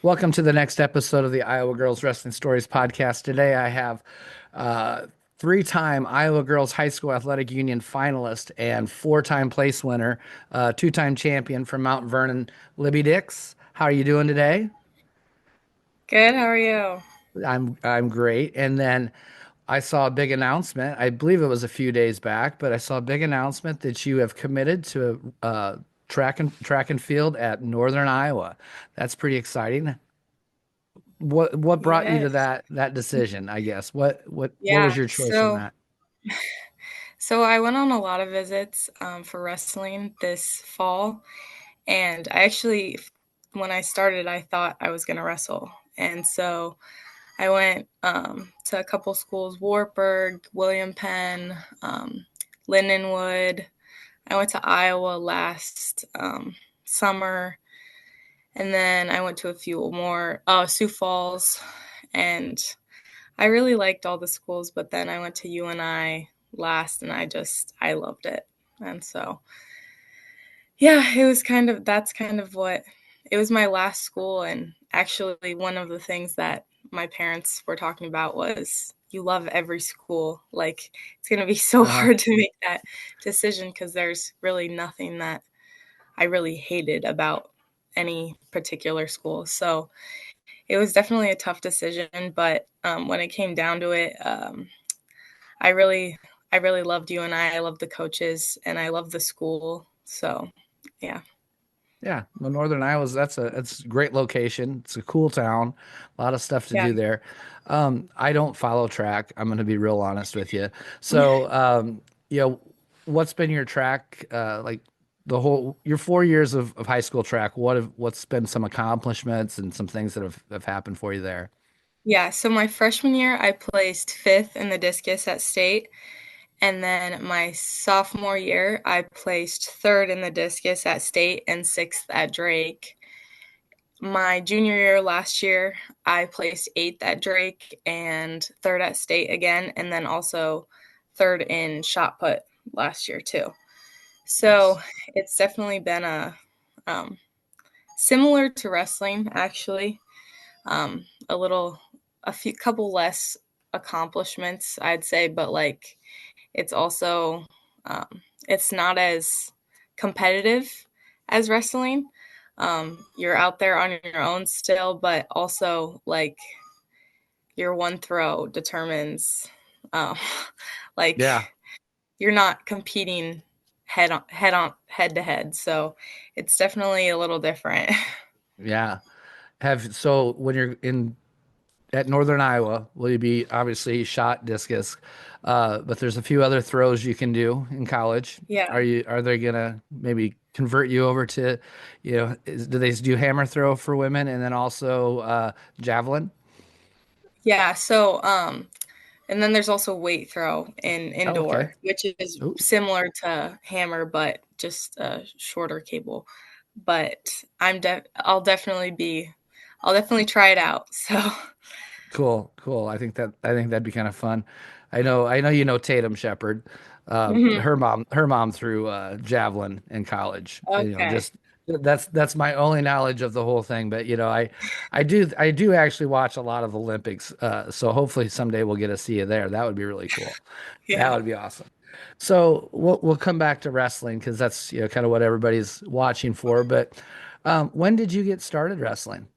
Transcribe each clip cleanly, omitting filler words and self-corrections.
Welcome to the next episode of the Iowa Girls Wrestling Stories podcast. Today I have uh, three-time Iowa Girls High School Athletic Union finalist and four-time place winner, two-time champion from Mount Vernon, Libby Dix. How are you doing today? Good, how are you? I'm great. And then I saw a big announcement. I believe it was a few days back, but I saw a big announcement that you have committed to track and field at Northern Iowa. That's pretty exciting. What brought you to Yes. that decision, I guess? What was Yeah. your choice in that? So I went on a lot of visits for wrestling this fall, and I actually, when I started, I thought I was going to wrestle, and so I went to a couple schools: Wartburg, William Penn, Lindenwood. I went to Iowa last summer, and then I went to a few more, Sioux Falls, and I really liked all the schools, but then I went to UNI last and I loved it. And so, yeah, it was that's kind of what it was my last school. And actually, one of the things that my parents were talking about was you love every school. Like, it's going to be so Uh-huh. hard to make that decision because there's really nothing that I really hated about any particular school. So it was definitely a tough decision. But when it came down to it, I really I really loved UNI. I loved the coaches and I loved the school. So, yeah. Yeah, well, Northern Iowa's that's a great location. It's a cool town, a lot of stuff to Yeah. do there. I don't follow track. I'm going to be real honest with you. So, you know, what's been your track like the whole your 4 years of high school track? What's been some accomplishments and some things that have happened for you there? Yeah, so my freshman year I placed 5th in the discus at state, and then my sophomore year I placed 3rd in the discus at state and 6th at Drake. My junior year last year I placed 8th at Drake and 3rd at state again, and then also 3rd in shot put last year too. So Nice. it's definitely been a um, similar to wrestling, actually. A little, a few couple less accomplishments, I'd say, but like it's also it's not as competitive as wrestling. You're out there on your own still, but also like your one throw determines um, like Yeah. you're not competing head to head. So it's definitely a little different. Yeah. Have so when you're in at Northern Iowa, will you be obviously shot discus? But there's a few other throws you can do in college. Yeah. Are they gonna maybe convert you over to, do they do hammer throw for women and then also javelin? Yeah. So and then there's also weight throw in Oh, okay. indoor, which is Ooh, similar to hammer but just a shorter cable. But I'll definitely try it out. So cool, cool. I think that'd be kind of fun. I know Tatum Shepard. mhm. Her mom threw javelin in college. Okay. Just that's my only knowledge of the whole thing. But I do actually watch a lot of Olympics. So hopefully someday we'll get to see you there. That would be really cool. That Yeah. would be awesome. So we'll come back to wrestling because that's kind of what everybody's watching for. But when did you get started wrestling?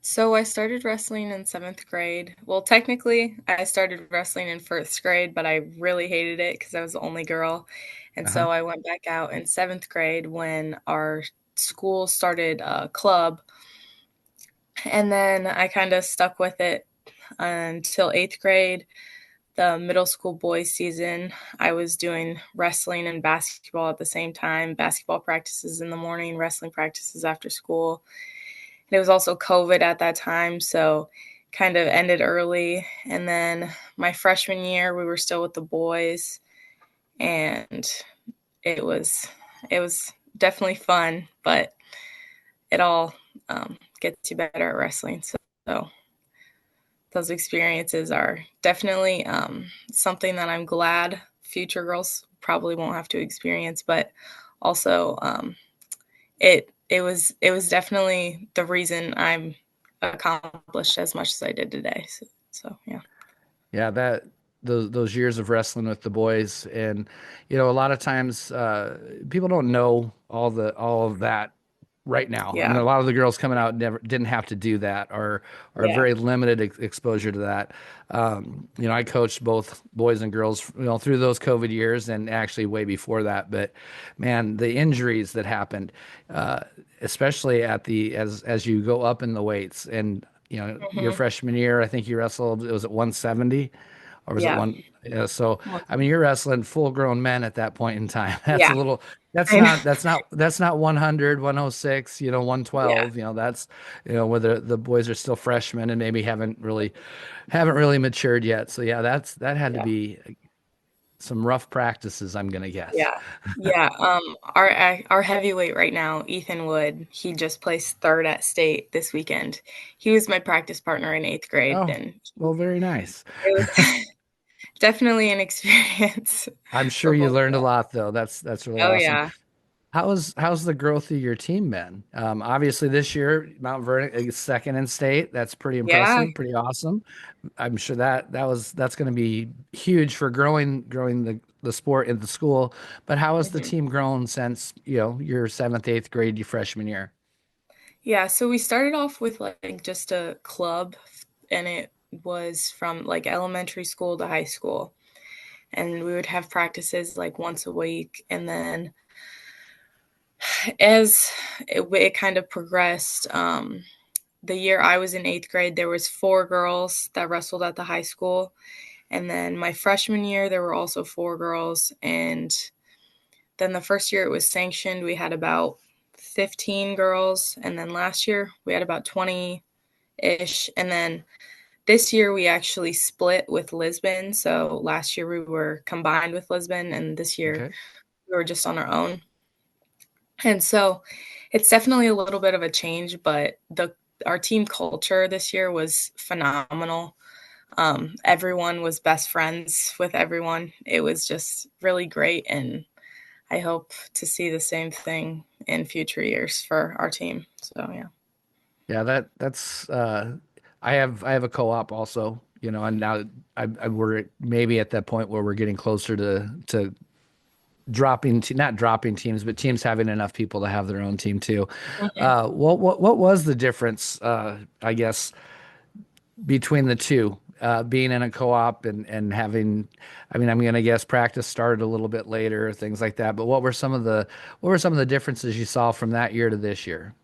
So I started wrestling in 7th grade. Well, technically, I started wrestling in 1st grade, but I really hated it because I was the only girl. And Uh-huh. so I went back out in 7th grade when our school started a club. And then I kind of stuck with it until 8th grade. The middle school boys season, I was doing wrestling and basketball at the same time, basketball practices in the morning, wrestling practices after school. And it was also COVID at that time, so kind of ended early. And then my freshman year, we were still with the boys, and it was it was definitely fun, but it all gets you better at wrestling. So those experiences are definitely something that I'm glad future girls probably won't have to experience, but also it was definitely the reason I'm accomplish as much as I did today. So yeah. Yeah, that those years of wrestling with the boys, and a lot of times people don't know all of that right now. I mean, Yeah. a lot of the girls coming out never didn't have to do that, or Yeah. very limited exposure to that. I coached both boys and girls, through those COVID years, and actually way before that. But man, the injuries that happened, uh, especially at the as you go up in the weights, and your Hmm. freshman year, I think you wrestled, it was at 170, or was it Yeah. one? Yeah, so I mean, you're wrestling full-grown men at that point in time. That's Yeah. a little. I know. That's not 100, 106, 112. Yeah. That's where the boys are still freshmen and maybe haven't really matured yet. So yeah, that had to Yeah. be some rough practices, I'm gonna guess. Yeah. Yeah. Our heavyweight right now, Ethan Wood, he just placed third at state this weekend. He was my practice partner in eighth grade, Oh, and well, very nice. it was definitely an experience I'm sure for you both learned of a us. lot though. That's really Oh awesome. yeah. How's the growth of your team been? Obviously, this year Mount Vernon is second in state. That's pretty Yeah. impressive, pretty awesome. I'm sure that's going to be huge for growing the sport in the school. But how has the Mhm. team grown since your seventh, eighth grade, your freshman year? Yeah, so we started off with like just a club, and it was from like elementary school to high school. And we would have practices like once a week. And then as it kind of progressed, the year I was in eighth grade, there was four girls that wrestled at the high school. And then my freshman year, there were also four girls. And then the first year it was sanctioned, we had about 15 girls. And then last year we had about 20 ish. And then this year we actually split with Lisbon. So last year we were combined with Lisbon, and this year Okay. we were just on our own. And so it's definitely a little bit of a change, but the our team culture this year was phenomenal. Everyone was best friends with everyone. It was just really great, and I hope to see the same thing in future years for our team. So yeah. Yeah, that's I have a co-op also, and now we're maybe at that point where we're getting closer to not dropping teams, but teams having enough people to have their own team too. Mhm. What was the difference, I guess, between the two, being in a co-op and having, I mean, I'm gonna guess practice started a little bit later, things like that. But what were some of the differences you saw from that year to this year?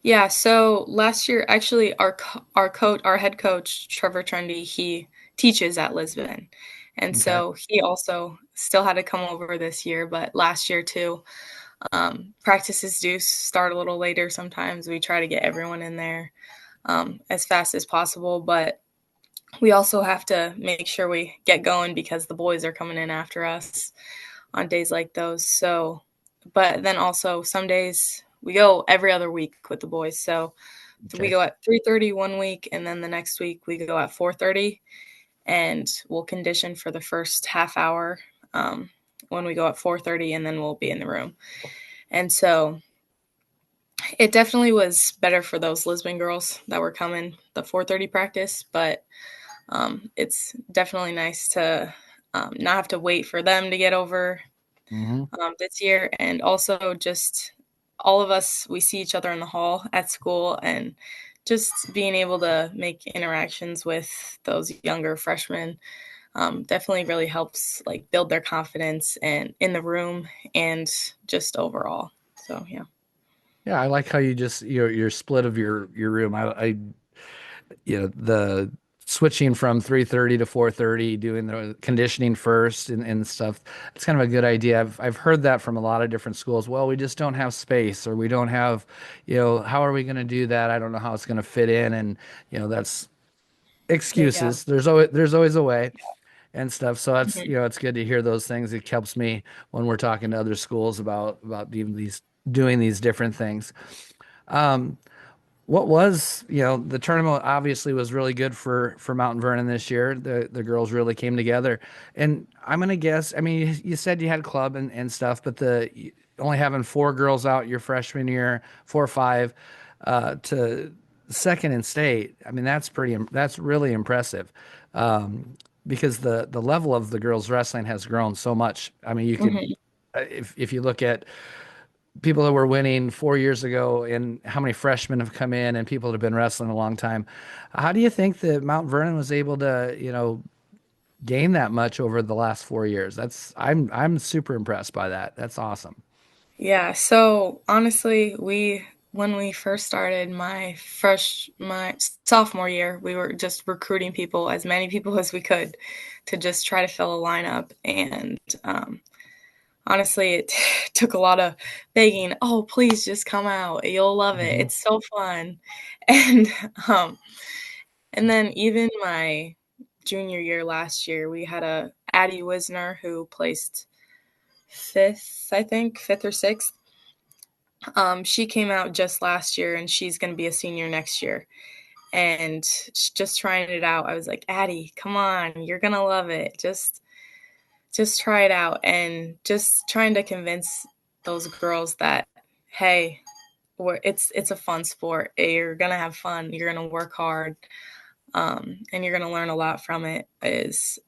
Yeah, so last year, actually, our head coach Trevor Trendy, he teaches at Lisbon, and Okay. so he also still had to come over this year. But last year too, practices do start a little later. Sometimes we try to get everyone in there as fast as possible, but we also have to make sure we get going because the boys are coming in after us on days like those. So, but then also some days we go every other week with the boys. So we Okay. go at 3:30 one week, and then the next week we go at 4:30, and we'll condition for the first half hour when we go at 4:30, and then we'll be in the room. And so it definitely was better for those Lisbon girls that were coming the 4:30 practice, but it's definitely nice to not have to wait for them to get over Hmm. this year. And also, just all of us, we see each other in the hall at school, and just being able to make interactions with those younger freshmen definitely really helps like build their confidence and in the room and just overall. So yeah. Yeah, I like how you just your split of your room. The switching from 3:30 to 4:30, doing the conditioning first and stuff. It's kind of a good idea. I've heard that from a lot of different schools. Well, we just don't have space, or we don't have, how are we going to do that? I don't know how it's going to fit in, and that's Yeah. excuses. There's always a way and stuff. So that's Mhm. it's good to hear those things. It helps me when we're talking to other schools about even these doing these different things. Um, what was, the tournament obviously was really good for Mount Vernon this year. The girls really came together. And I'm gonna guess, I mean, you said you had club and stuff, but only having four girls out your freshman year, 4 or 5, to second in state. I mean, that's really impressive. Um, because the level of the girls wrestling has grown so much. I mean, you could Mhm. if you look at people that were winning 4 years ago and how many freshmen have come in and people that have been wrestling a long time. How do you think that Mount Vernon was able to, gain that much over the last 4 years? I'm super impressed by that. That's awesome. Yeah, so honestly, we when we first started my sophomore year, we were just recruiting people, as many people as we could, to just try to fill a lineup. And honestly, it took a lot of begging. Oh, please just come out. You'll love it. Hmm. It's so fun. And um, and then even my junior year last year, we had a Addie Wisner who placed fifth, I think, fifth or sixth. She came out just last year and she's going to be a senior next year. And just trying it out, I was like, Addie, come on, you're going to love it. Just try it out, and just trying to convince those girls that, hey, it's a fun sport. You're going to have fun. You're going to work hard. And you're going to learn a lot from it is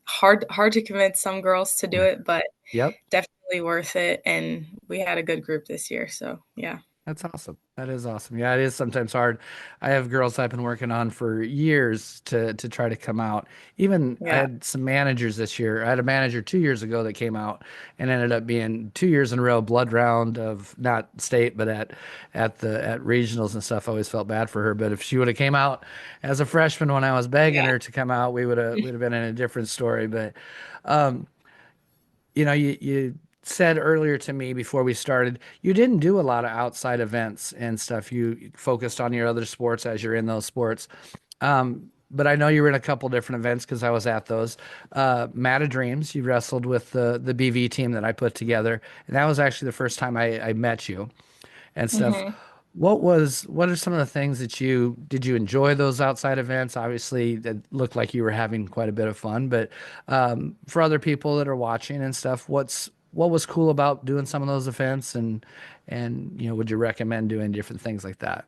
hard to convince some girls to do it, but Yep. definitely worth it. And we had a good group this year. So yeah. That's awesome. That is awesome. Yeah, it is sometimes hard. I have girls I've been working on for years to try to come out. Even I Yeah. had some managers this year. I had a manager 2 years ago that came out and ended up being 2 years in a row blood round of not state, but at regionals and stuff. I always felt bad for her. But if she would have came out as a freshman when I was begging Yeah. her to come out, we'd have been in a different story. But um, you said earlier to me before we started, you didn't do a lot of outside events and stuff. You focused on your other sports as you're in those sports. But I know you were in a couple different events because I was at those. Mat of Dreams, you wrestled with the BV team that I put together, and that was actually the first time I met you and stuff. Mhm. What are some of the things that you did you enjoy those outside events? Obviously, it looked like you were having quite a bit of fun, but for other people that are watching and stuff, what was cool about doing some of those events and would you recommend doing different things like that?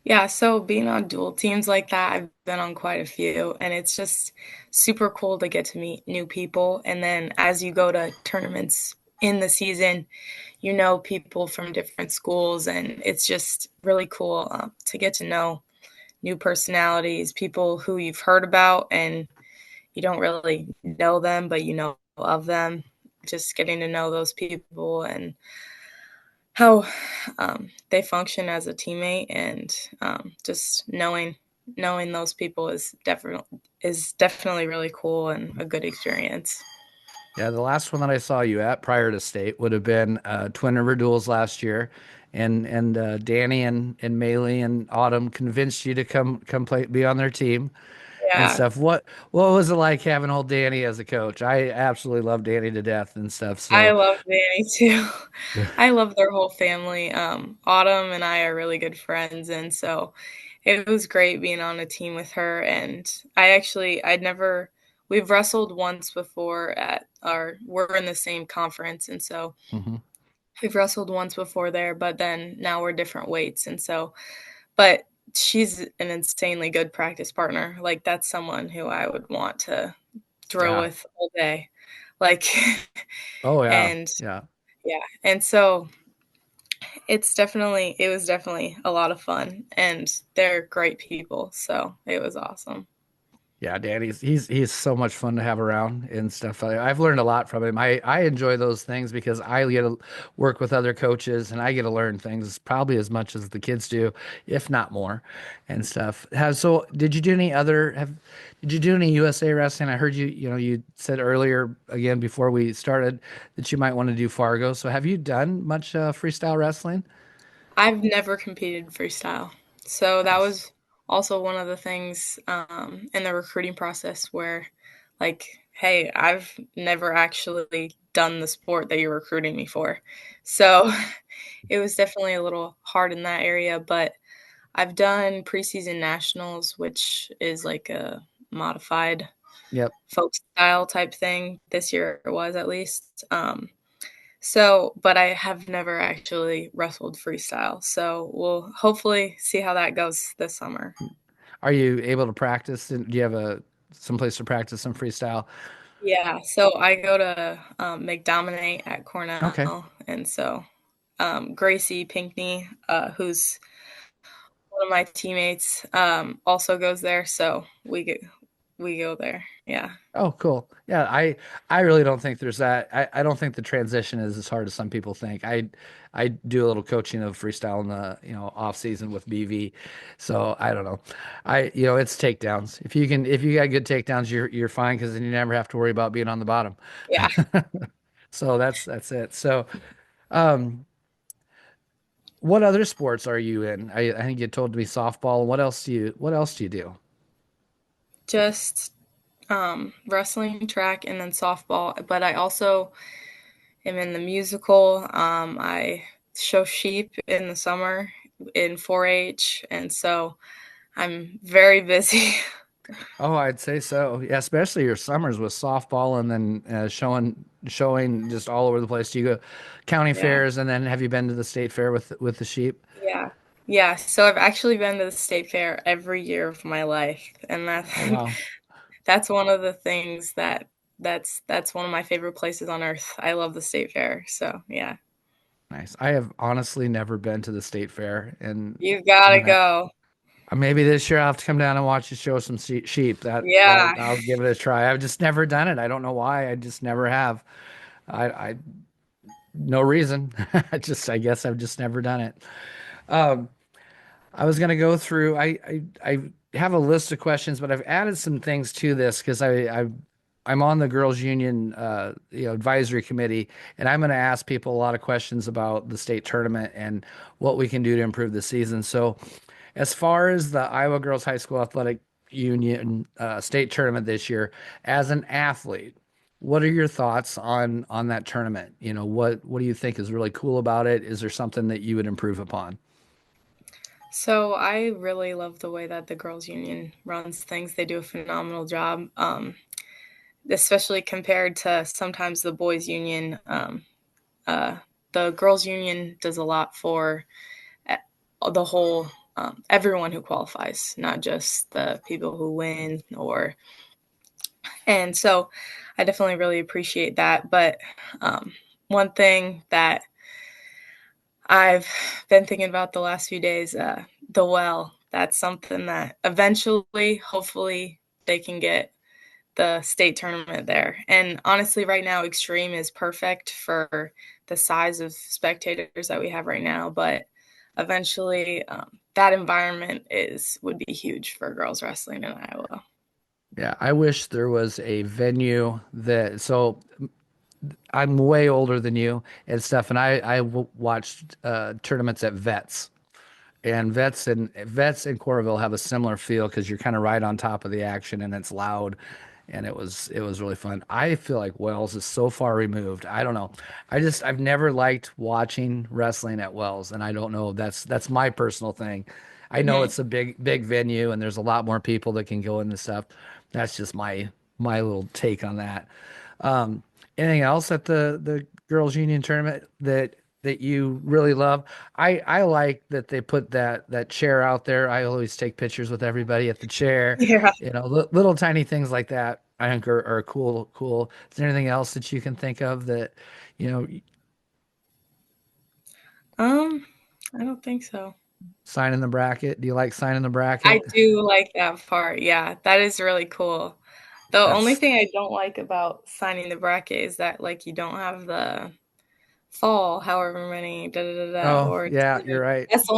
Yeah, so being on dual teams like that, I've been on quite a few, and it's just super cool to get to meet new people. And then as you go to tournaments in the season, you know people from different schools, and it's just really cool to get to know new personalities, people who you've heard about and you don't really know them, but you know of them. Just getting to know those people and how they function as a teammate, and just knowing those people is definitely really cool and a good experience. Yeah, the last one that I saw you at prior to state would have been Twin River Duels last year, and Danny and Maylee and Autumn convinced you to come play be on their team and Yeah, stuff. What was it like having old Danny as a coach? I absolutely love Danny to death and stuff. I So, love Danny too. I love their whole family. Autumn and I are really good friends, and so it was great being on a team with her. And I'd never, we've wrestled once before we're in the same conference, and so mhm. we've wrestled once before there, but then now we're different weights, and so, but she's an insanely good practice partner. Like that's someone who I would want to drill Yeah. with all day. Like, Oh yeah. and Yeah. yeah, and so it was definitely a lot of fun, and they're great people, so it was awesome. Yeah, Danny's he's so much fun to have around and stuff. I've learned a lot from him. I enjoy those things because I get to work with other coaches and I get to learn things probably as much as the kids do, if not more, and stuff. Did you do any other have did you do any USA wrestling? I heard you said earlier again before we started that you might want to do Fargo. So have you done much freestyle wrestling? I've never competed freestyle, so that Nice. was also one of the things in the recruiting process where, like, hey, I've never actually done the sport that you're recruiting me for, so it was definitely a little hard in that area. But I've done preseason nationals, which is like a modified Yep. folk style type thing. This year it was, at least. So, but I have never actually wrestled freestyle. So we'll hopefully see how that goes this summer. Are you able to practice? Do you have a some place to practice some freestyle? Yeah. So I go to McDominate at Okay. Cornell, and so Gracie Pinkney, who's one of my teammates, also goes there. So we go there. Yeah. Oh, cool. Yeah, I really don't think there's that. I don't think the transition is as hard as some people think. I do a little coaching of freestyle in the, off season with BV. So I don't know. It's takedowns. If you got good takedowns, you're fine because then you never have to worry about being on the bottom. Yeah. So that's it. So um what other sports are you in? I think you told me softball. What else do you do? Just wrestling, track, and then softball. But I also am in the musical. I show sheep in the summer in 4-H, and so I'm very busy. Oh, I'd say so. Yeah, especially your summers with softball and then showing just all over the place. Do you go county Yeah, fairs and then have you been to the state fair with the sheep? yeah, yeah. So I've actually been to the state fair every year of my life, and Oh wow. that's one of the things that's one of my favorite places on earth. I love the state fair. So yeah, Nice. I have honestly never been to the state fair and you've got I'm to gonna go. maybe this year I'll have to come down and watch you show some sheep. That Yeah, I'll give it a try. I've just never done it. I don't know why. I just never have. I no reason. I guess I've just never done it. Um, I was gonna go through. I have a list of questions, but I've added some things to this because I'm on the girls' union advisory committee, and I'm gonna ask people a lot of questions about the state tournament and what we can do to improve the season. So, as far as the Iowa Girls High School Athletic Union state tournament this year, as an athlete, what are your thoughts on that tournament? What do you think is really cool about it? Is there something that you would improve upon? so I really love the way that the girls' union runs things. They do a phenomenal job, especially compared to sometimes the boys' union. Uh, the girls' union does a lot for e- the whole everyone who qualifies, not just the people who win or. And so, I definitely really appreciate that. But one thing that I've been thinking about the last few days, the well. That's something that eventually, hopefully, they can get the state tournament there. And honestly, right now, Extreme is perfect for the size of spectators that we have right now. But eventually, that environment is would be huge for girls wrestling in Iowa. Yeah, I wish there was a venue that so I'm way older than you and stuff, and I watched tournaments at Vets, and Vets in Coralville have a similar feel because you're kind of right on top of the action and it's loud, and it was really fun. I feel like Wells is so far removed. I don't know. I've never liked watching wrestling at Wells, and I don't know. That's my personal thing. I know Hmm. it's a big venue and there's a lot more people that can go into stuff. That's just my little take on that. Um, Anything else at the girls' union tournament that you really love? I like that they put that chair out there. I always take pictures with everybody at the chair. Yeah. Little tiny things like that I think are cool. Is there anything else that you can think of that, you know, Um, I don't think so. signing the bracket? Do you like signing the I bracket? do like that part. Yeah, that is really cool. The only That's thing I don't like about signing the bracket is that like you don't have the fall, however many da da da da oh or yeah, you're right. that's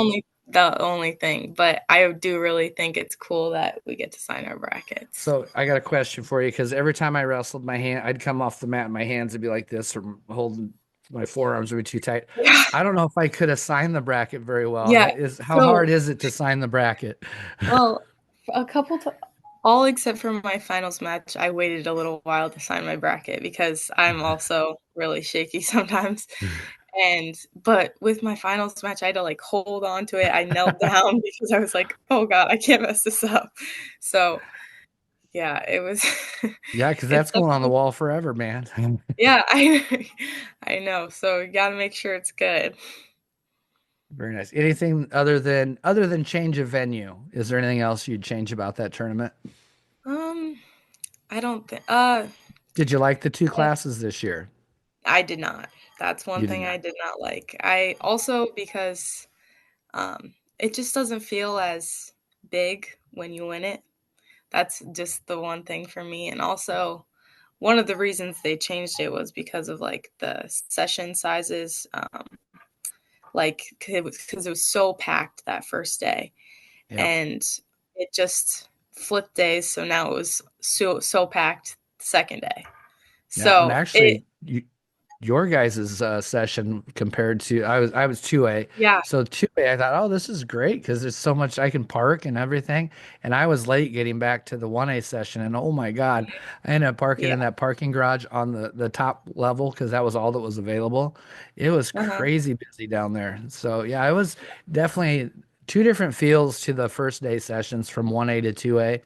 the only thing. But I do really think it's cool that we get to sign our brackets. So I got a question for you because every time I wrestled my hand, I'd come off the mat and my hands would be like this, or holding my forearms would be too tight. Yeah, I don't know if I could have signed the bracket very well. yeah. How hard So is it to sign the bracket? well, a couple to all except for my finals match, I waited a little while to sign my bracket because I'm also really shaky sometimes. And but with my finals match, I had to like hold on to it. I knelt down because I was like, "Oh God, I can't mess this up." So Yeah, it was Yeah, because it's that's going on the definitely wall forever, man. yeah, I know. So you got to make sure it's good. Very nice. Anything other than change of venue? Is there anything else you'd change about that tournament? Um, I don't think Did you like the two classes this year? I did not. That's one You did thing I not. did not like. I also because it just doesn't feel as big when you win it. That's just the one thing for me. And also, one of the reasons they changed it was because of like the session sizes. Like because it was so packed that first day, Yep. and it just flipped days. So now it was so packed the second day. Yeah, and So it actually, your guys' session compared to I was 2A. yeah So 2A, I thought, oh, this is great because there's so much I can park and everything. And I was late getting back to the 1A session, and oh my God, I ended up parking yeah in that parking garage on the top level because that was all that was available. It was uh-huh crazy busy down there. So yeah, it was definitely two different feels to the first day sessions from 1A to 2A.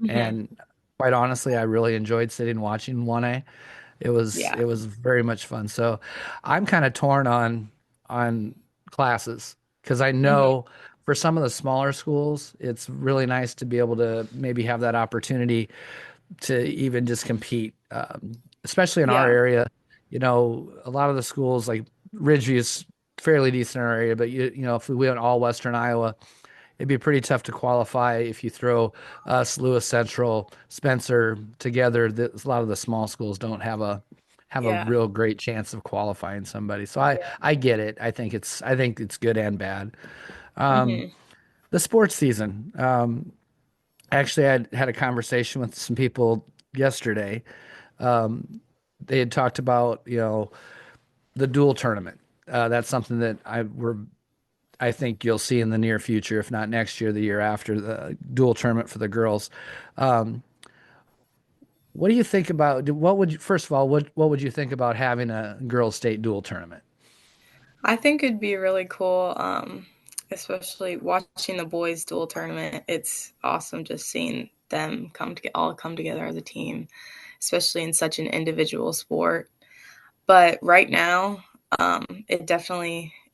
hmm And quite honestly, I really enjoyed sitting watching 1A. It was yeah it was very much fun. So I'm kind of torn on classes because I hmm know for some of the smaller schools, it's really nice to be able to maybe have that opportunity to even just compete, especially in our yeah area. You know, a lot of the schools like Ridgeview is fairly decent in our area, but you know, if we went all Western Iowa, it'd be pretty tough to qualify if you throw us, Lewis Central, Spencer together. A lot of the small schools don't have a yeah real great chance of qualifying somebody. So I yeah I get it. I think it's good and bad. hmm The sports season. Actually, I had a conversation with some people yesterday. They had talked about the dual tournament. That's something that I think you'll see in the near future, if not next year, the year after, the dual tournament for the girls. Um, what do you think about? What would you, first of all, what would you think about having a girls' state dual tournament? I think it'd be really cool, especially watching the boys dual tournament. It's awesome just seeing them all come together as a team, especially in such an individual sport. But right now,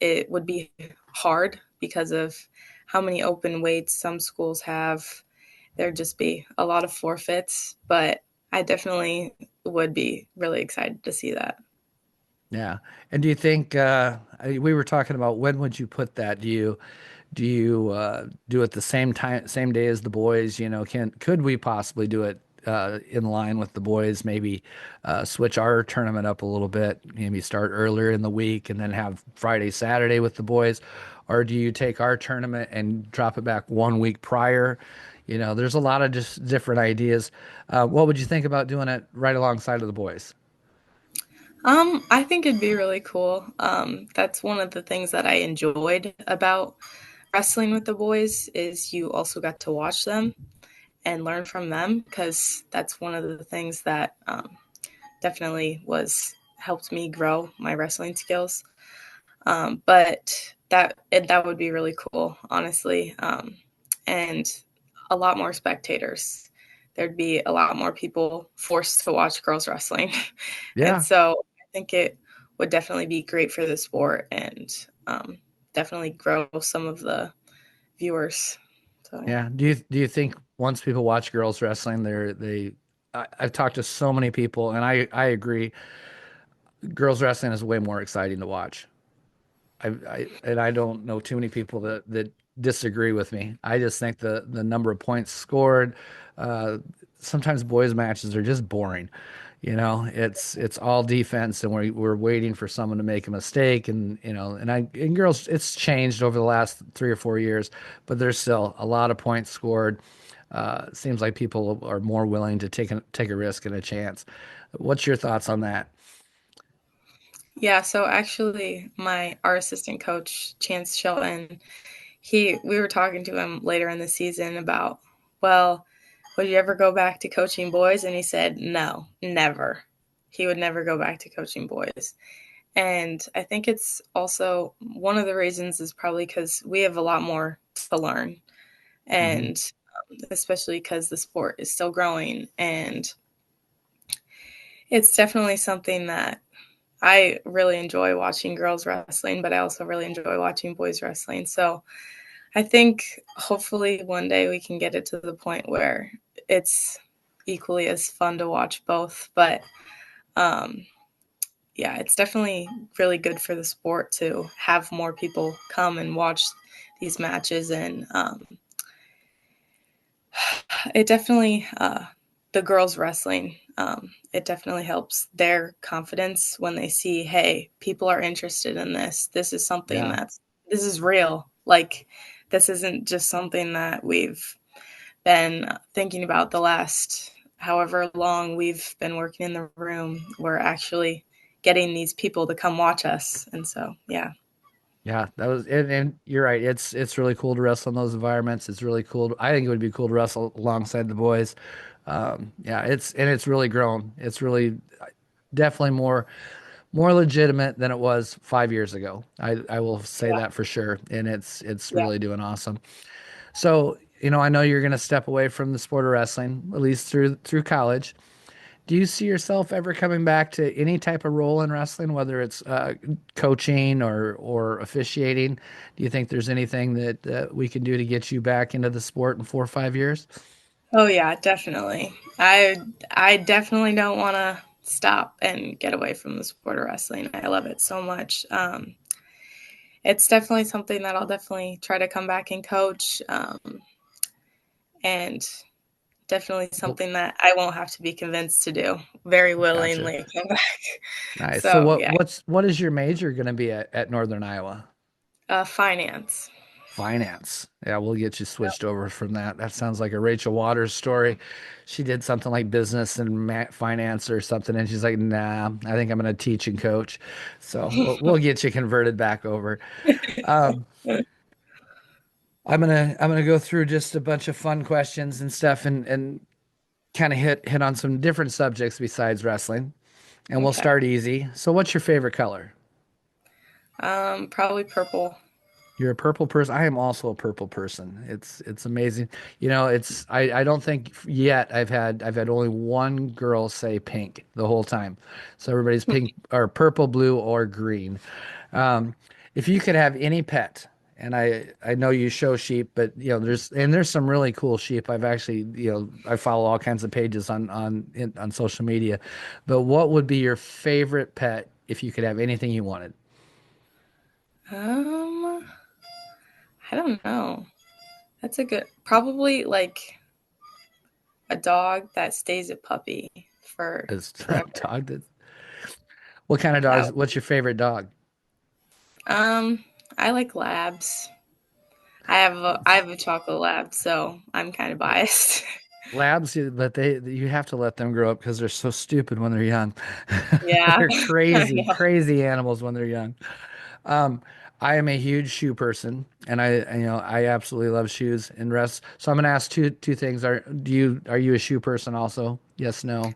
it would be hard because of how many open weights some schools have. There'd just be a lot of forfeits, but I definitely would be really excited to see that. Yeah. And do you think we were talking about when would you put that? Do you do it the same time, same day as the boys? You know, could we possibly do it in line with the boys? Maybe switch our tournament up a little bit. Maybe start earlier in the week and then have Friday, Saturday with the boys, or do you take our tournament and drop it back 1 week prior? You know, there's a lot of just different ideas. What would you think about doing it right alongside of the boys? I think it'd be really cool. That's one of the things that I enjoyed about wrestling with the boys is you also got to watch them and learn from them because that's one of the things that definitely was helped me grow my wrestling skills. But that would be really cool, honestly, and a lot more spectators. There'd be a lot more people forced to watch girls wrestling, and Yeah. so I think it would definitely be great for the sport and definitely grow some of the viewers. So yeah. Yeah. Do you think once people watch girls wrestling, I've talked to so many people, and I agree. Girls wrestling is way more exciting to watch. I don't know too many people that disagree with me. I just think the number of points scored, uh, sometimes boys matches are just boring. You know, it's all defense, and we're waiting for someone to make a mistake, and and girls, it's changed over the last 3 or 4 years, but there's still a lot of points scored. Seems like people are more willing to take a risk and a chance. What's your thoughts on that? Yeah, so actually our assistant coach, Chance Shelton, we were talking to him later in the season about, well, would you ever go back to coaching boys? And he said, no, never. He would never go back to coaching boys. And I think it's also one of the reasons is probably because we have a lot more to learn. Hmm. And especially because the sport is still growing. And it's definitely something that I really enjoy watching girls wrestling, but I also really enjoy watching boys wrestling. So I think hopefully one day we can get it to the point where it's equally as fun to watch both. But um, yeah, it's definitely really good for the sport to have more people come and watch these matches. And it definitely, the girls wrestling, it definitely helps their confidence when they see, hey, people are interested in this. This is something Yeah. that's, this is real. Like, this isn't just something that we've been thinking about the last however long we've been working in the room. We're actually getting these people to come watch us. And so, yeah. Yeah, that was and you're right. It's really cool to wrestle in those environments. It's really cool. I think it would be cool to wrestle alongside the boys. Yeah, it's really grown. It's really definitely more legitimate than it was 5 years ago. I will say Yeah. that for sure. And it's Yeah. really doing awesome. So, I know you're gonna step away from the sport of wrestling, at least through college. Do you see yourself ever coming back to any type of role in wrestling, whether it's coaching or officiating? Do you think there's anything that we can do to get you back into the sport in 4 or 5 years? Oh yeah, definitely. I definitely don't want to stop and get away from the sport of wrestling. I love it so much. It's definitely something that I'll definitely try to come back and coach, and definitely Well, something that I won't have to be convinced to do. Very gotcha. willingly come back. Nice. So So yeah, what is your major going to be at Northern Iowa? finance. Finance. Yeah, we'll get you switched over from that. That sounds like a Rachel Waters story. She did something like business and finance or something, and she's like, "Nah, I think I'm going to teach and coach." So we'll get you converted back over. Um, I'm gonna go through just a bunch of fun questions and stuff, and kind of hit on some different subjects besides wrestling. And we'll Okay. start easy. So, what's your favorite color? Probably purple. You're a purple person. I am also a purple person. It's amazing. I don't think yet I've had only one girl say pink the whole time. So everybody's pink or purple, blue, or green. Um, if you could have any pet, and I know you show sheep, but there's some really cool sheep. I've actually I follow all kinds of pages on social media. But what would be your favorite pet if you could have anything you wanted? Um, I don't know. That's a good, probably like a dog that stays a puppy for As a forever. dog that What kind of That dogs? What's your favorite dog? um, I like labs. I have a chocolate lab, so I'm kind of biased. Labs, but you have to let them grow up because they're so stupid when they're young. Yeah, They're I crazy, know. crazy animals when they're young. Um, I am a huge shoe person, and I absolutely love shoes and rest. So I'm gonna ask two things. Are you a shoe person also? Yes, no,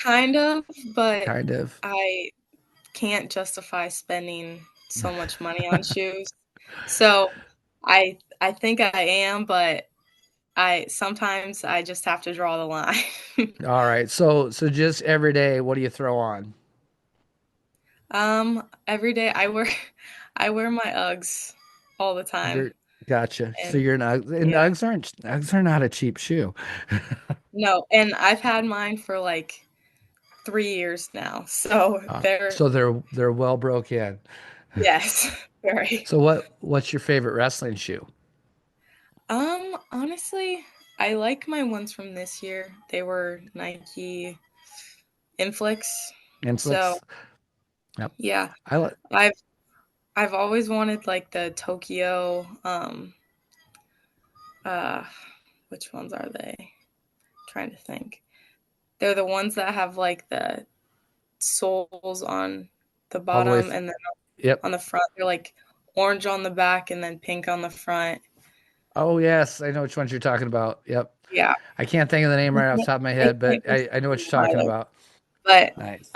Kind of, but kind of. I can't justify spending so much money on shoes. So I think I am, but I sometimes I just have to draw the line. All right. So just every day, what do you throw on? Every day I wear my Uggs all the time. You're Gotcha. So And you're not, and yeah. Uggs are not a cheap shoe. No, and I've had mine for like 3 years now. So they're So they're well broke in. yes, very. So what's your favorite wrestling shoe? Honestly, I like my ones from this year. They were Nike Inflix. So, Inflix? Yep. yeah, I like I've I've always wanted like the Tokyo uh which ones are they? Trying to think. They're the ones that have like the soles on the all the way. bottom, and then Yep. on the front they're like orange on the back and then pink on the front. Oh yes, I know which ones you're talking about. Yep. Yeah. I can't think of the name right off the top of my I head, can't but I know what you're justify talking those. about. But Nice.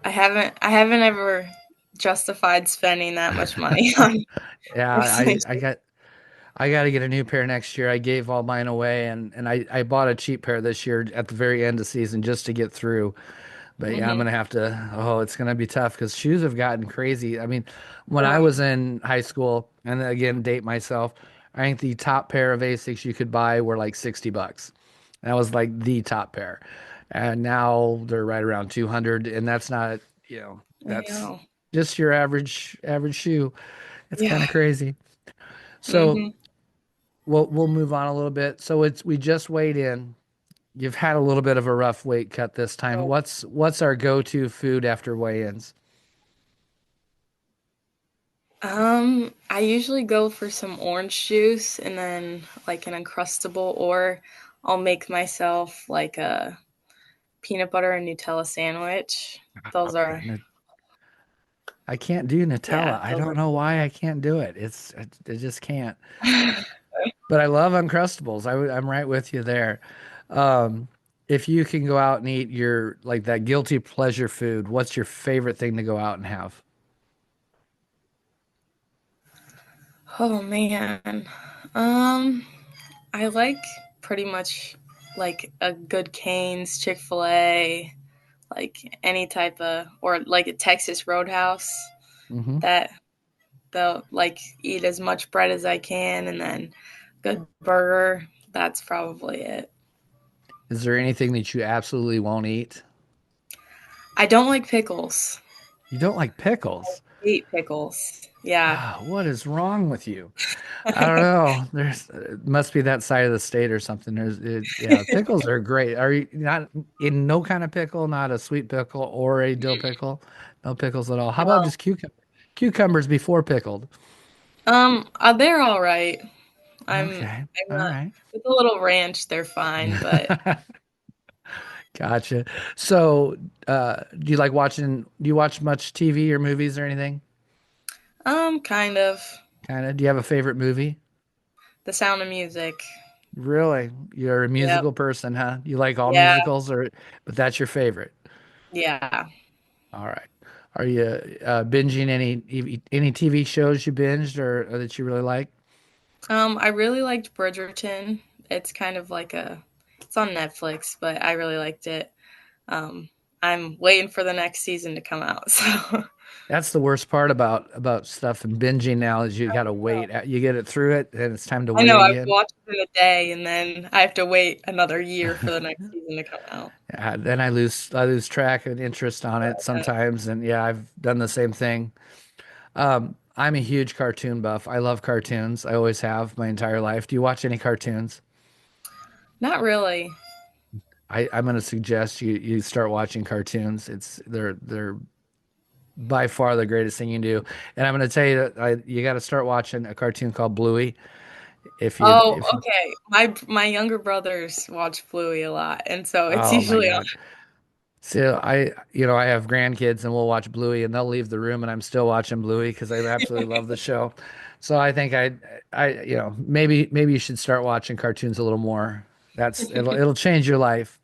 I haven't ever justified spending that much money on Yeah, wrestling. I got to get a new pair next year. I gave all mine away, and I bought a cheap pair this year at the very end of season just to get through. But yeah, I'm Hmm. gonna have to. Oh, it's gonna be tough because shoes have gotten crazy. I mean, when I Yeah. was in high school, and again, date myself, I think the top pair of Asics you could buy were like $60. That was like the top pair, and now they're right around 200, and that's not, I that's know. just your average shoe. It's kind Yeah. of crazy. So Hmm. we'll move on a little bit. So it's we just weighed in. You've had a little bit of a rough weight cut this time. Oh. What's our go-to food after weigh-ins? I usually go for some orange juice and then like an Uncrustable, or I'll make myself like a peanut butter and Nutella sandwich. Those Okay, are, I can't do yeah, Nutella. I those don't are know good. why I can't do it. I just can't. But I love Uncrustables. I'm right with you there. Um, if you can go out and eat your like that guilty pleasure food, what's your favorite thing to go out and have? Oh man. Um, I like pretty much like a good Cane's, Chick-fil-A, like any type of, or like a Texas Roadhouse, Hmm. that they'll like eat as much bread as I can and then good burger. That's probably it. Is there anything that you absolutely won't eat? I don't like pickles. You don't like pickles? Hate pickles. Yeah. Ah, what is wrong with you? I don't know. There's it must be that side of the state or something. Yeah, pickles are great. Are you not in no kind of pickle, not a sweet pickle or a dill pickle? No pickles at all. How about just cucumbers before pickled? They're all right. Okay. I'm All not right. with a little ranch. They're fine, but Gotcha. So, do you watch much TV or movies or anything? kind of. Kind of. Do you have a favorite movie? The Sound of Music. Really? You're a Yep. musical person, huh? You like all Yeah. musicals but that's your favorite. Yeah. All right. Are you binging any TV shows you binged or that you really like? I really liked Bridgerton. It's kind of like it's on Netflix, but I really liked it. Um, I'm waiting for the next season to come out. So That's the worst part about stuff and binging now is you got to wait. You get it through it and it's time to I wait know I've again. watched it in a day, and then I have to wait another year for the next season to come out. Then I lose track and interest on it Uh, sometimes, and yeah, I've done the same thing. I'm a huge cartoon buff. I love cartoons. I always have my entire life. Do you watch any cartoons? Not really. I'm going to suggest you start watching cartoons. They're by far the greatest thing you can do. And I'm going to tell you that you got to start watching a cartoon called Bluey. Oh, If you, okay. My younger brothers watch Bluey a lot, and so it's oh my usually on. God. So I have grandkids and we'll watch Bluey and they'll leave the room and I'm still watching Bluey because I absolutely love the show. So I think maybe you should start watching cartoons a little more. It'll change your life.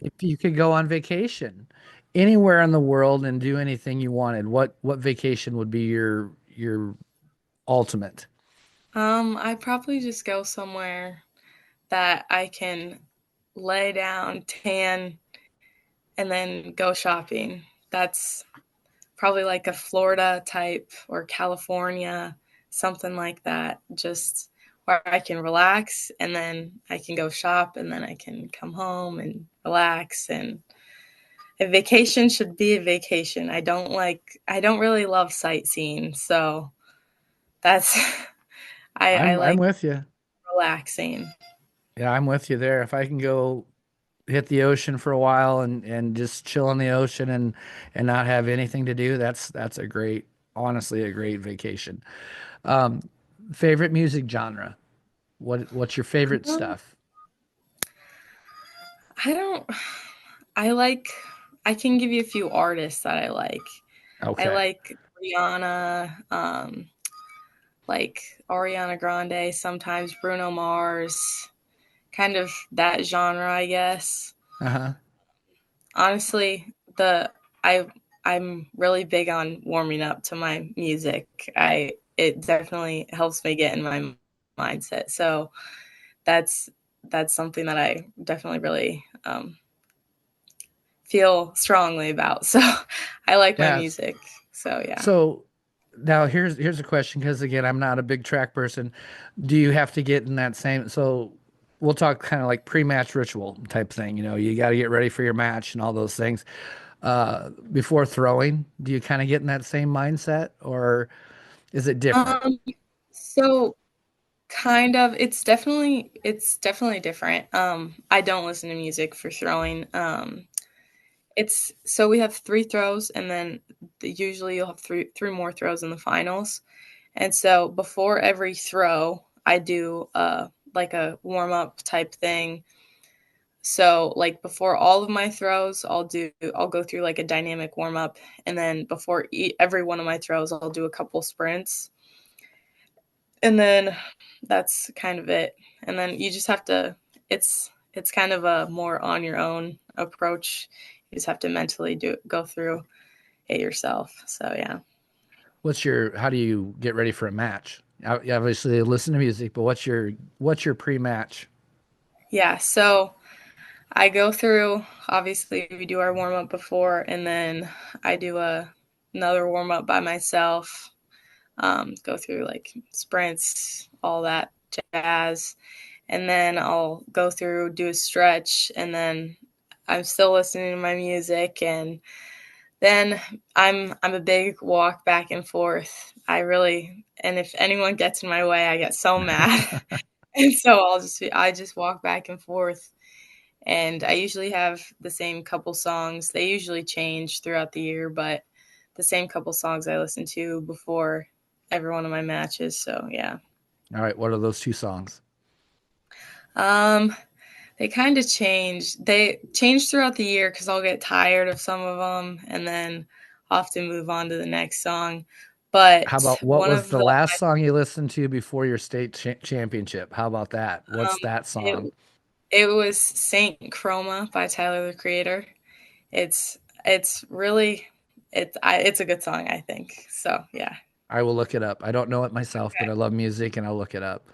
If you could go on vacation anywhere in the world and do anything you wanted, what vacation would be your ultimate? I probably just go somewhere that I can lay down, tan, and then go shopping. That's probably like a Florida type or California, something like that. Just where I can relax and then I can go shop and then I can come home and relax. And a vacation should be a vacation. I don't really love sightseeing. So that's, I I'm like with you. relaxing. Yeah, I'm with you there. If I can go hit the ocean for a while and just chill in the ocean and not have anything to do, that's honestly a great vacation. Um, Favorite music genre? What's your favorite Um, stuff? I don't, I like, I can give you a few artists that I like. I Okay. like Rihanna, like Ariana Grande, sometimes Bruno Mars, kind of that genre, I guess. Uh-huh. Honestly, the I I'm really big on warming up to my music. I It definitely helps me get in my mindset. So that's that's something that I definitely really feel strongly about. So I like my Yeah. music. So yeah. So now here's a question because again, I'm not a big track person. Do you have to get in that same so we'll talk kind of like pre-match ritual type thing, you know, you got to get ready for your match and all those things. Before throwing, do you kind of get in that same mindset or is it different? Um, so kind of it's definitely different. I don't listen to music for throwing. It's so we have 3 throws and then usually you'll have three more throws in the finals. And so before every throw, I do like a warm up type thing. So like before all of my throws, I'll go through like a dynamic warm up, and then before every one of my throws, I'll do a couple sprints, and then that's kind of it. And then you just have to. It's kind of a more on your own approach. You just have to mentally go through it yourself. So yeah. How do you get ready for a match? You obviously listen to music, but what's your pre-match? Yeah, so I go through, obviously, we do our warm up before, and then I do another warm up by myself, go through like sprints, all that jazz. And then I'll go through, do a stretch, and then I'm still listening to my music. And then I'm a big walk back and forth. And if anyone gets in my way, I get so mad. And so I just walk back and forth, and I usually have the same couple songs. They usually change throughout the year, but the same couple songs I listen to before every one of my matches. So yeah. All right, what are those two songs? Um, they kind of change. They change throughout the year because I'll get tired of some of them and then often move on to the next song. How But about what one was of the the last song you listened to before your state championship? How about that? um, What's that it song? it was Saint Chroma by Tyler the Creator. It's really it's a good song, I think. So yeah. I will look it up. I don't know it myself, but I love music and I'll look it up.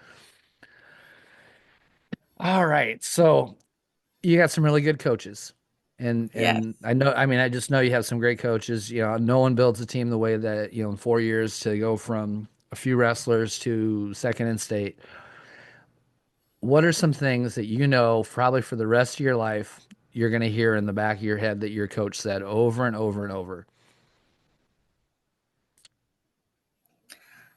All right. So you got some really good coaches. Yes. And I know, I mean, I just know you have some great coaches. You know, no one builds a team the way that, you know, in 4 years to go from a few wrestlers to second in state. What are some things that you know probably for the rest of your life you're going to hear in the back of your head that your coach said over and over and over?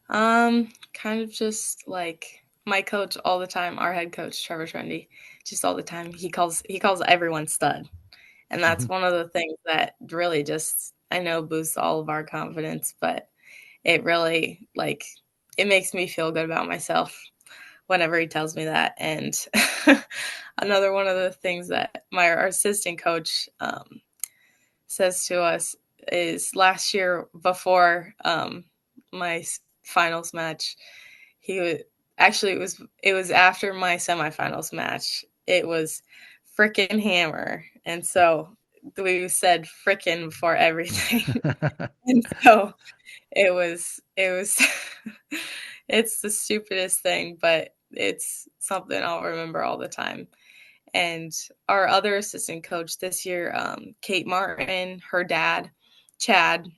Kind of just like my coach all the time, our head coach Trevor Trendy, just all the time. He calls everyone stud. And that's one of the things that really just I know boosts all of our confidence, but it really like it makes me feel good about myself whenever he tells me that. And another one of the things that our assistant coach says to us is last year before my finals match, he would actually it was after my semifinals match. It was frickin' hammer, and so we said frickin' before everything, and so it was it's the stupidest thing, but it's something I'll remember all the time. And our other assistant coach this year, Kate Martin, her dad, Chad,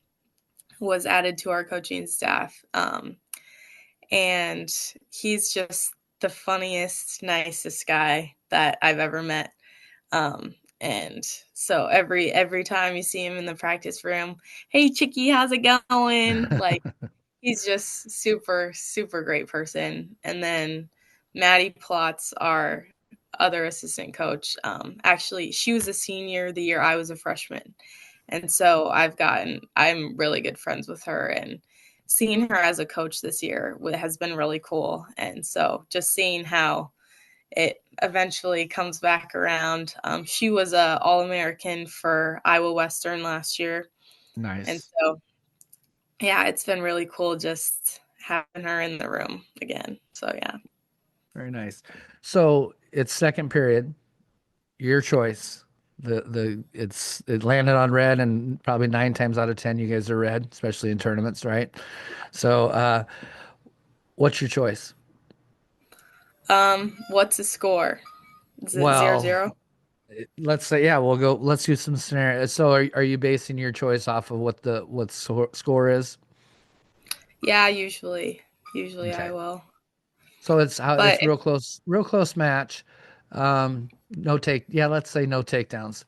was added to our coaching staff. And he's just the funniest, nicest guy that I've ever met. And so every time you see him in the practice room, hey Chicky, how's it going? Like he's just super, super great person. And then Maddie Plotz, our other assistant coach, actually, she was a senior the year I was a freshman. And so I'm really good friends with her. And seeing her as a coach this year has been really cool. And so just seeing how it eventually comes back around. She was a All-American for Iowa Western last year. And Nice. so yeah, it's been really cool just having her in the room again. So yeah. Very nice. So it's second period, your choice. It landed on red, and probably 9 times out of 10 you guys are red, especially in tournaments, right? So what's your choice? What's the score? Is it zero Well, zero? let's say, yeah, we'll go. Let's do some scenarios. So, are you basing your choice off of what score is? Yeah, usually I Okay. will. So it's But real close match. No take. Yeah, let's say no takedowns.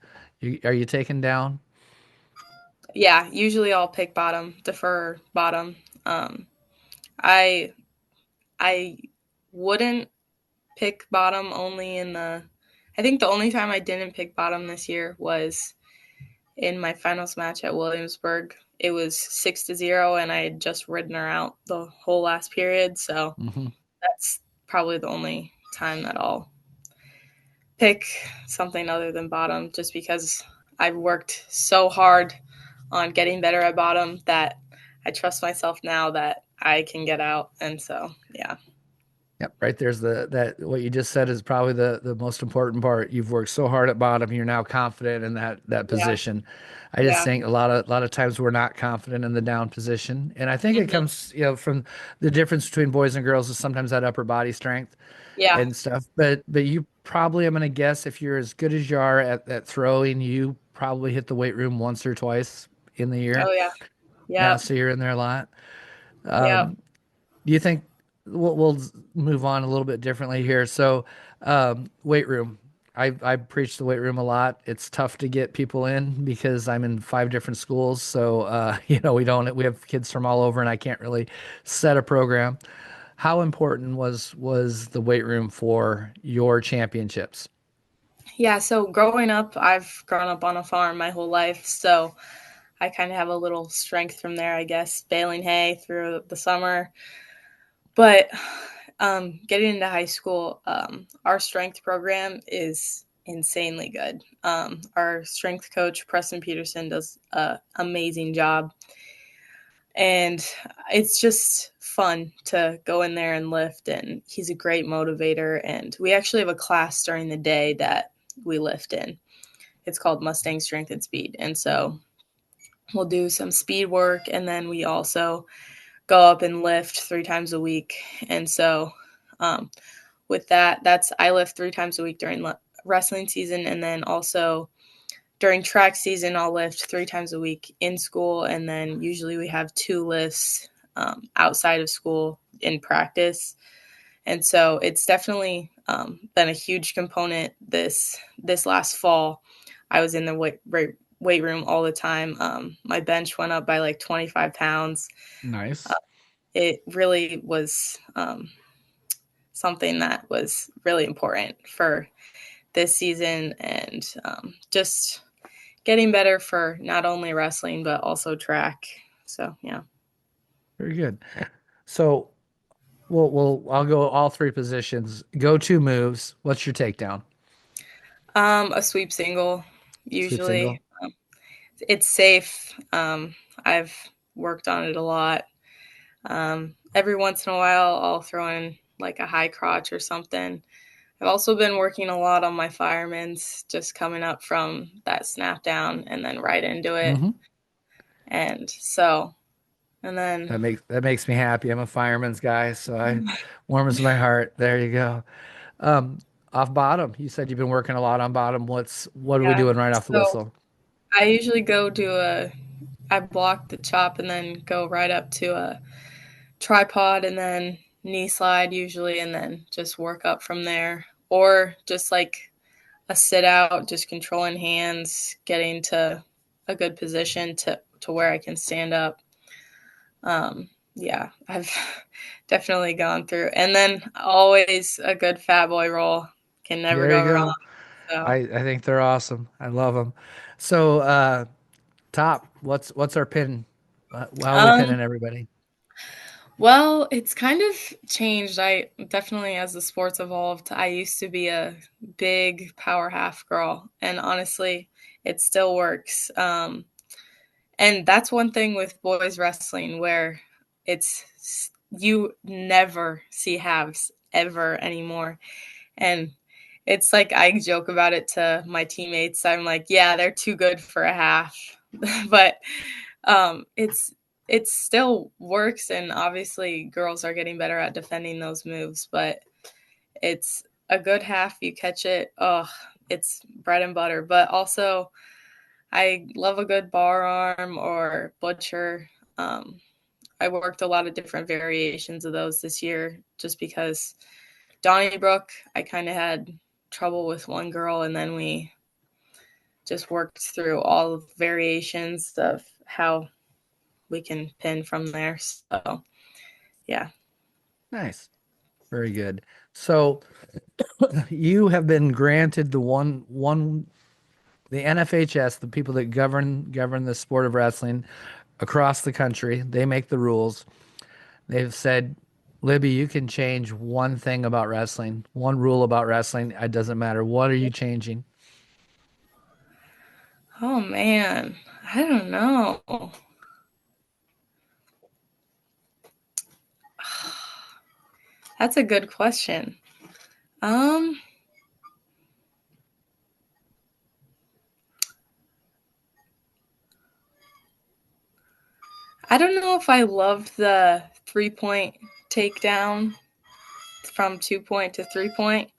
Are you taking down? yeah, usually I'll pick bottom, defer bottom. Um, I I wouldn't pick bottom only in the. I think the only time I didn't pick bottom this year was in my finals match at Williamsburg. It was 6-0, and I had just ridden her out the whole last period. So Hmm. that's probably the only time that I'll pick something other than bottom, just because I've worked so hard on getting better at bottom that I trust myself now that I can get out. And so, yeah. Yep, right there's that what you just said is probably the most important part. You've worked so hard at bottom, you're now confident in that Yeah. position. I just Yeah. think a lot of times we're not confident in the down position, and I think it Hmm. comes from the difference between boys and girls is sometimes that upper body strength Yeah. and stuff. But you probably, I'm gonna guess, if you're as good as you are at throwing, you probably hit the weight room once or twice in the year. Oh, yeah. Yeah, Yep. so you're in there a lot. Yep. Do you think we'll move on a little bit differently here? So, weight room. I preach the weight room a lot. It's tough to get people in because I'm in 5 different schools. So, we have kids from all over, and I can't really set a program. How important was the weight room for your championships? Yeah. So growing up, I've grown up on a farm my whole life. So I kind of have a little strength from there, I guess, baling hay through the summer. But getting into high school, our strength program is insanely good. Our strength coach, Preston Peterson, does an amazing job. And it's just fun to go in there and lift. And he's a great motivator. And we actually have a class during the day that we lift in. It's called Mustang Strength and Speed. And so we'll do some speed work. And then we also go up and lift 3 times a week. And so um, with that, that's I lift 3 times a week during wrestling season, and then also during track season, I'll lift 3 times a week in school, and then usually we have 2 lifts outside of school in practice. And so it's definitely been a huge component this last fall. I was in the weight room all the time. My bench went up by like 25 pounds. Nice. It really was something that was really important for this season, and just getting better for not only wrestling but also track. So yeah. Very good. So, I'll go all 3 positions. Go-to moves. What's your takedown? A sweep single Sweep usually. single. It's safe. I've worked on it a lot. Every once in a while, I'll throw in like a high crotch or something. I've also been working a lot on my fireman's, just coming up from that snap down and then right into it. Hmm. And so, and then, That makes me happy. I'm a fireman's guy, so I warms my heart. There you go. Um, Off bottom, you said you've been working a lot on bottom. What are we yeah. doing right off the So whistle? I usually go to I block the chop and then go right up to a tripod and then knee slide usually, and then just work up from there. Or just like a sit out, just controlling hands, getting to a good position to where I can stand up. Yeah, I've definitely gone through. And then always a good fat boy roll. Can never There go you wrong. go. So, I think they're awesome. I love them. So, top, what's our pin? How are we um, pinning everybody? well, it's kind of changed. I definitely, as the sports evolved, I used to be a big power half girl, and honestly, it still works. And that's one thing with boys wrestling where you never see halves ever anymore. And it's like I joke about it to my teammates. I'm like, yeah, they're too good for a half. But it's it still works, and obviously girls are getting better at defending those moves, but It's a good half. You catch it. Oh, it's bread and butter. But also, I love a good bar arm or butcher. I worked a lot of different variations of those this year just because Donnybrook, I kind of had trouble with one girl, and then we just worked through all of the variations of how we can pin from there. So, yeah. Nice. Very good. So you have been granted the NFHS, the people that govern the sport of wrestling across the country. They make the rules. They've said, Libby, you can change one thing about wrestling, one rule about wrestling. It doesn't matter. What are you changing? Oh, man. I don't know. That's a good question. Um, I don't know if I loved the 3 point takedown from 2 point to 3 point.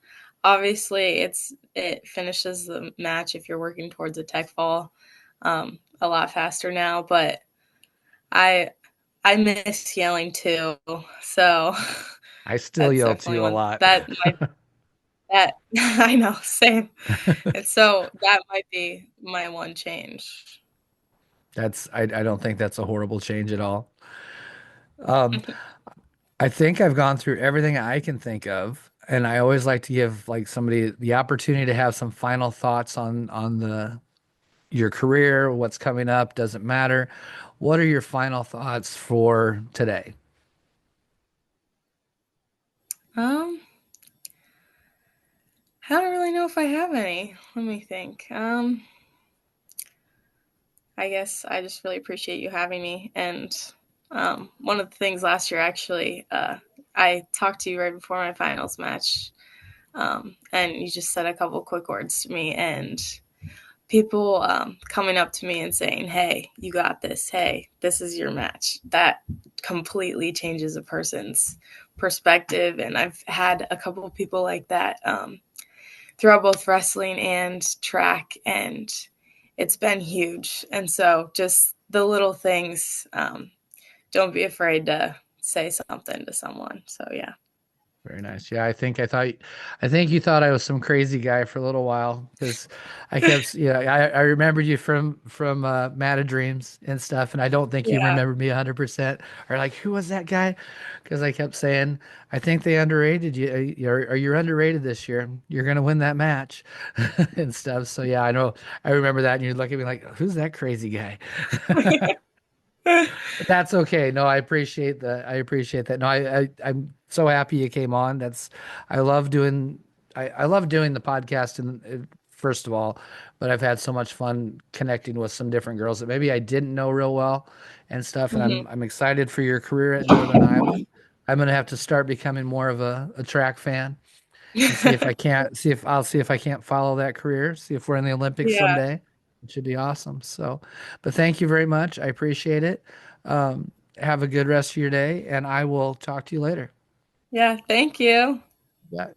Obviously, it finishes the match if you're working towards a tech fall a lot faster now, but I I miss yelling too. So I still that's yell to definitely you a one lot. that might that I know, same. And so that might be my one change. I don't think that's a horrible change at all. Um, I think I've gone through everything I can think of, and I always like to give like somebody the opportunity to have some final thoughts on the your career, what's coming up, doesn't matter. What are your final thoughts for today? Um, I don't really know if I have any. Let me think. I guess I just really appreciate you having me. And one of the things last year, actually, I talked to you right before my finals match, and you just said a couple quick words to me, and people coming up to me and saying, "Hey, you got this. Hey, this is your match." That completely changes a person's perspective, and I've had a couple of people like that throughout both wrestling and track, and it's been huge. And so, just the little things, don't be afraid to say something to someone. So, yeah. Very nice. Yeah, I think you thought I was some crazy guy for a little while because I remembered you from Mad Dreams and stuff, and I don't think you Yeah. remember me 100%. Or like, who was that guy? Because I kept saying, I think they underrated you. Are you underrated this year? You're gonna win that match and stuff. So yeah, I know. I remember that, and you'd look at me like, who's that crazy guy? But that's okay. No, I appreciate that. I appreciate that. No, I'm so happy you came on. I love doing I love doing the podcast and first of all, but I've had so much fun connecting with some different girls that maybe I didn't know real well and stuff. And Hmm. I'm excited for your career at Northern Iowa. I'm gonna have to start becoming more of a track fan and see if I can't follow that career, see if we're in the Olympics Yeah. someday. It should be awesome. So, but thank you very much. I appreciate it. Have a good rest of your day, and I will talk to you later. Yeah. Thank you. Yeah.